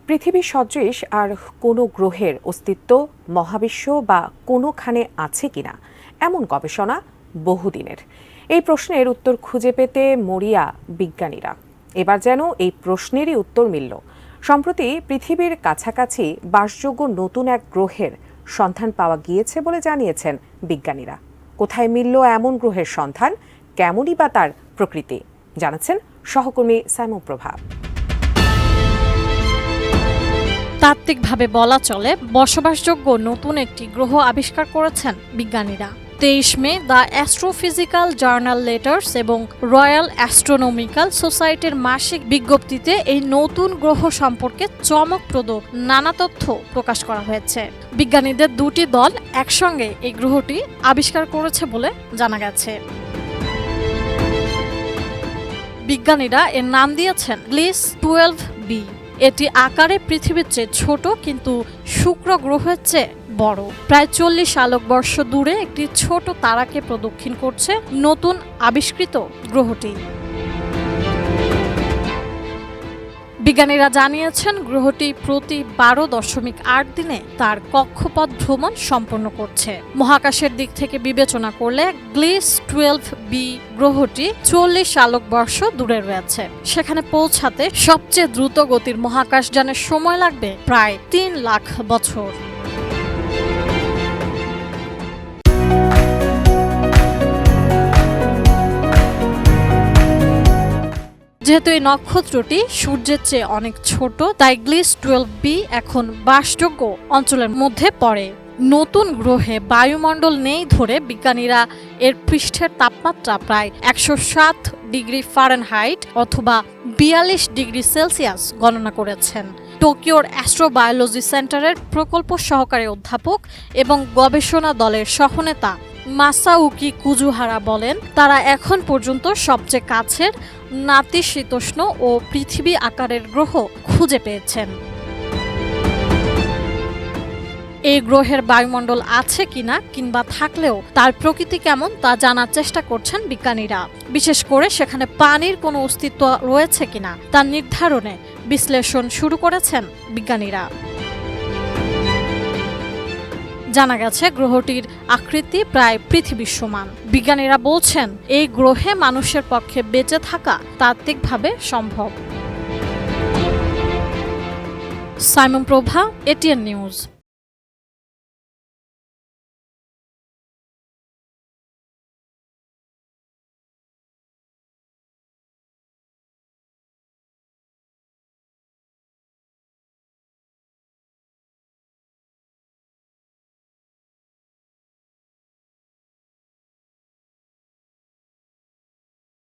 পৃথিবী সদৃশ আর কোনো গ্রহের অস্তিত্ব মহাবিশ্ব বা কোনোখানে আছে কিনা এমন গবেষণা বহুদিনের। এই প্রশ্নের উত্তর খুঁজে পেতে মরিয়া বিজ্ঞানীরা। এবার যেন এই প্রশ্নেরই উত্তর মিলল। সম্প্রতি পৃথিবীর কাছাকাছি বাসযোগ্য নতুন এক গ্রহের সন্ধান পাওয়া গিয়েছে বলে জানিয়েছেন বিজ্ঞানীরা। কোথায় মিলল এমন গ্রহের সন্ধান, কেমনই বা তার প্রকৃতি, জানাচ্ছেন সহকর্মী সাইমন প্রভা। তাত্ত্বিকভাবে বলা চলে বসবাসযোগ্য নতুন একটি গ্রহ আবিষ্কার করেছেন বিজ্ঞানীরা। 23 মে দ্য অ্যাস্ট্রোফিজিক্যাল জার্নাল লেটার্স এবং রয়্যাল অ্যাস্ট্রোনমিক্যাল সোসাইটির মাসিক বিজ্ঞপ্তিতে এই নতুন গ্রহ সম্পর্কে চমকপ্রদ নানা তথ্য প্রকাশ করা হয়েছে। বিজ্ঞানীদের দুটি দল একসঙ্গে এই গ্রহটি আবিষ্কার করেছে বলে জানা গেছে। বিজ্ঞানীরা এর নাম দিয়েছেন গ্লিস 12b। এটি আকারে পৃথিবীর চেয়ে ছোট, কিন্তু শুক্র গ্রহের চেয়ে বড়। প্রায় 40 আলোকবর্ষ দূরে একটি ছোট তারাকে প্রদক্ষিণ করছে নতুন আবিষ্কৃত গ্রহটি। বিজ্ঞানীরা জানিয়েছেন গ্রহটি প্রতি 12.8 দিনে তার কক্ষপথ ভ্রমণ সম্পন্ন করছে। মহাকাশের দিক থেকে বিবেচনা করলে গ্লিস 12b গ্রহটি 40 আলোকবর্ষ দূরে রয়েছে। সেখানে পৌঁছাতে সবচেয়ে দ্রুত গতির মহাকাশযানের সময় লাগবে প্রায় 3 লাখ বছর। যেহেতু এই নক্ষত্রটি সূর্যের চেয়ে অনেক ছোট, তাই গ্লিস 12b এখন বাসযোগ্য অঞ্চলের মধ্যে পড়ে। নতুন গ্রহে বায়ুমণ্ডল নেই ধরে বিজ্ঞানীরা এর পৃষ্ঠের তাপমাত্রা প্রায় 107 ডিগ্রি ফারেনহাইট অথবা 42 ডিগ্রি সেলসিয়াস গণনা করেছেন। টোকিওর অ্যাস্ট্রোবায়োলজি সেন্টারের প্রকল্প সহকারী অধ্যাপক এবং গবেষণা দলের সহনেতা মাসাউকি কুজুহারা বলেন, তারা এখন পর্যন্ত সবচেয়ে কাছের নাতিশীতোষ্ণ ও পৃথিবী আকারের গ্রহ খুঁজে পেয়েছেন। এই গ্রহের বায়ুমণ্ডল আছে কিনা কিংবা থাকলেও তার প্রকৃতি কেমন তা জানার চেষ্টা করছেন বিজ্ঞানীরা। বিশেষ করে সেখানে পানির কোনো অস্তিত্ব রয়েছে কিনা তা নির্ধারণে বিশ্লেষণ শুরু করেছেন বিজ্ঞানীরা। জানা গেছে গ্রহটির আকৃতি প্রায় পৃথিবীর সমান। বিজ্ঞানীরা বলছেন এই গ্রহে মানুষের পক্ষে বেঁচে থাকা তাত্ত্বিকভাবে সম্ভব। সাইমন প্রভা, এটিএন নিউজ।